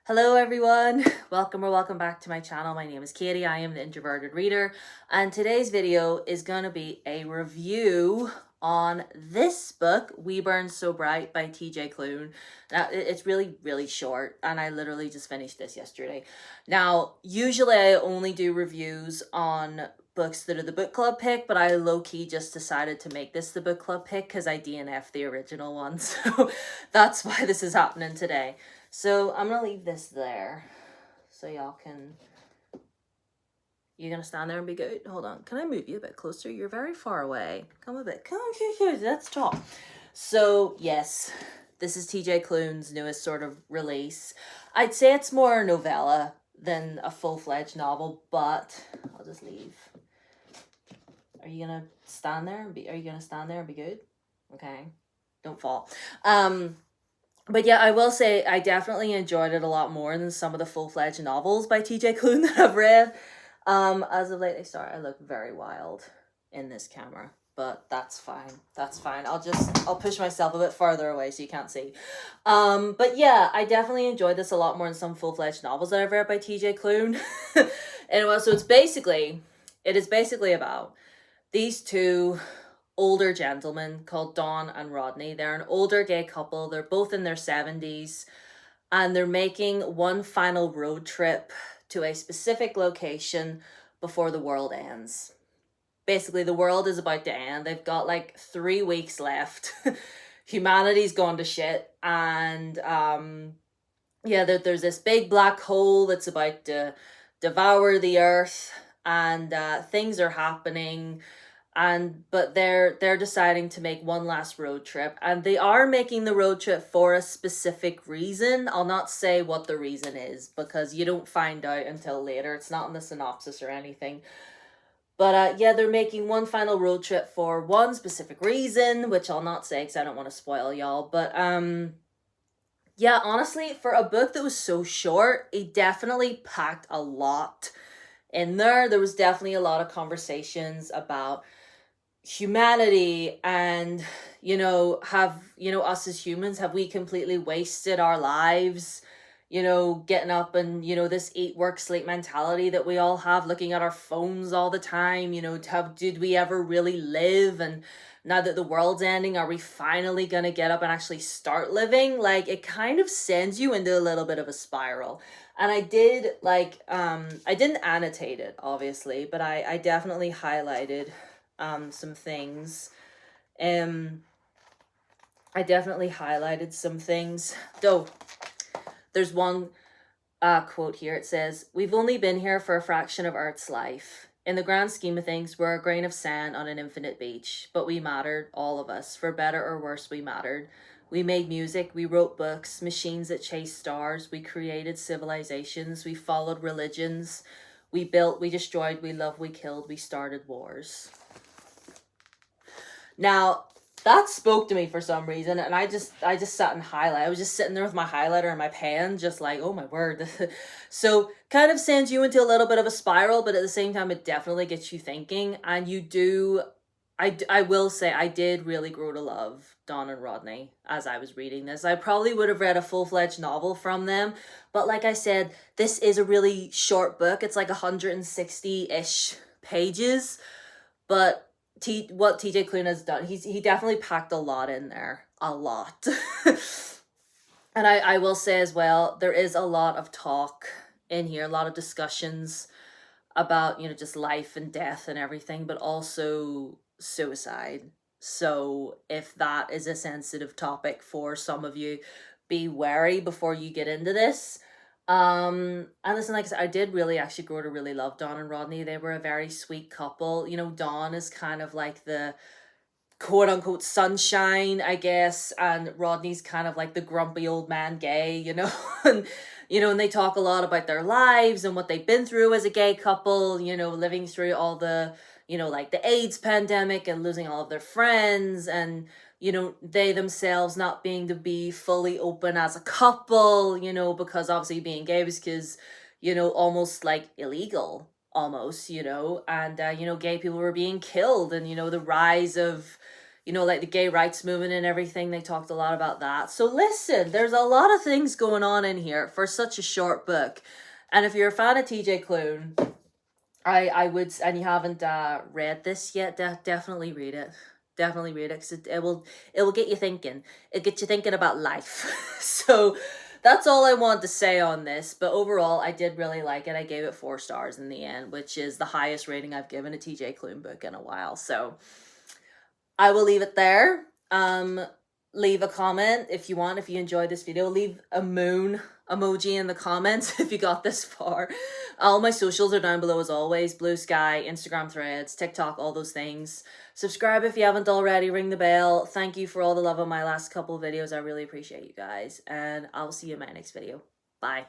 Hello everyone, welcome back to my channel. My name is Katie, I am the Introverted Reader, and today's video is going to be a review on this book, We Burn So Bright by TJ Klune. Now, it's really short, and I literally just finished this yesterday. Now, usually I only do reviews on books that are the book club pick, but I low-key just decided to make this the book club pick because I DNF'd the original one, so that's why this is happening today. So I'm going to leave this there so y'all can... You're going to stand there and be good? Hold on. Can I move you a bit closer? You're very far away. Come a bit. Come on, let's talk. So, yes, this is TJ Klune's newest sort of release. I'd say it's more a novella than a full-fledged novel, but I'll just leave. Are you going to stand there and be... Are you going to stand there and be good? Okay. Don't fall. But yeah, I will say I definitely enjoyed it a lot more than some of the full-fledged novels by TJ Klune that I've read. As of lately, sorry, I look very wild in this camera, but that's fine. That's fine. I'll push myself a bit farther away so you can't see. But yeah, I definitely enjoyed this a lot more than some full-fledged novels that I've read by TJ Klune. Anyway, so it is basically about these two older gentlemen called Don and Rodney. They're an older gay couple. They're both in their 70s, and they're making one final road trip to a specific location before the world ends. Basically, the world is about to end. They've got like 3 weeks left. Humanity's gone to shit, and yeah, there's this big black hole that's about to devour the earth, and things are happening. But they're deciding to make one last road trip, and they are making the road trip for a specific reason. I'll not say what the reason is because you don't find out until later. It's not in the synopsis or anything. But yeah, they're making one final road trip for one specific reason, which I'll not say because I don't want to spoil y'all. But yeah, honestly, for a book that was so short, it definitely packed a lot in there. There was definitely a lot of conversations about humanity and us as humans, have we completely wasted our lives getting up and this eat work sleep mentality that we all have, looking at our phones all the time. Did we ever really live? And now that the world's ending, are we finally gonna get up and actually start living? Like, it kind of sends you into a little bit of a spiral. And I did I didn't annotate it obviously, but I definitely highlighted some things. I definitely highlighted some things. Though, there's one quote here. It says, "We've only been here for a fraction of Earth's life. In the grand scheme of things, we're a grain of sand on an infinite beach. But we mattered, all of us. For better or worse, we mattered. We made music, we wrote books, machines that chased stars. We created civilizations, we followed religions. We built, we destroyed, we loved, we killed, we started wars." Now, that spoke to me for some reason, and I just sat and highlight. I was just sitting there with my highlighter and my pen, just like, oh my word. So, kind of sends you into a little bit of a spiral, but at the same time, it definitely gets you thinking. And you do, I will say, I did really grow to love Don and Rodney as I was reading this. I probably would have read a full-fledged novel from them, but like I said, this is a really short book. It's like 160-ish pages, but what TJ Klune has done, he definitely packed a lot in there. A lot. And I will say as well, there is a lot of talk in here, a lot of discussions about, just life and death and everything, but also suicide. So if that is a sensitive topic for some of you, be wary before you get into this. And listen, like I said, I did really actually grow to really love Don and Rodney. They were a very sweet couple. Don is kind of like the quote unquote sunshine, I guess, and Rodney's kind of like the grumpy old man gay, and and they talk a lot about their lives and what they've been through as a gay couple, living through all the, like the AIDS pandemic and losing all of their friends, and they themselves not being to be fully open as a couple, because obviously being gay was because, almost like illegal, almost, and, gay people were being killed, and, the rise of, you know, like the gay rights movement and everything. They talked a lot about that. So listen, there's a lot of things going on in here for such a short book. And if you're a fan of TJ Klune, I would, and you haven't read this yet, definitely read it. Definitely read it, because it will get you thinking. It gets you thinking about life. So that's all I want to say on this. But overall, I did really like it. I gave it 4 stars in the end, which is the highest rating I've given a TJ Klune book in a while. So I will leave it there. Leave a comment if you want, if you enjoyed this video. Leave a moon emoji in the comments if you got this far. All my socials are down below as always. Blue Sky, Instagram, Threads, TikTok, all those things. Subscribe if you haven't already. Ring the bell. Thank you for all the love on my last couple of videos. I really appreciate you guys. And I'll see you in my next video. Bye.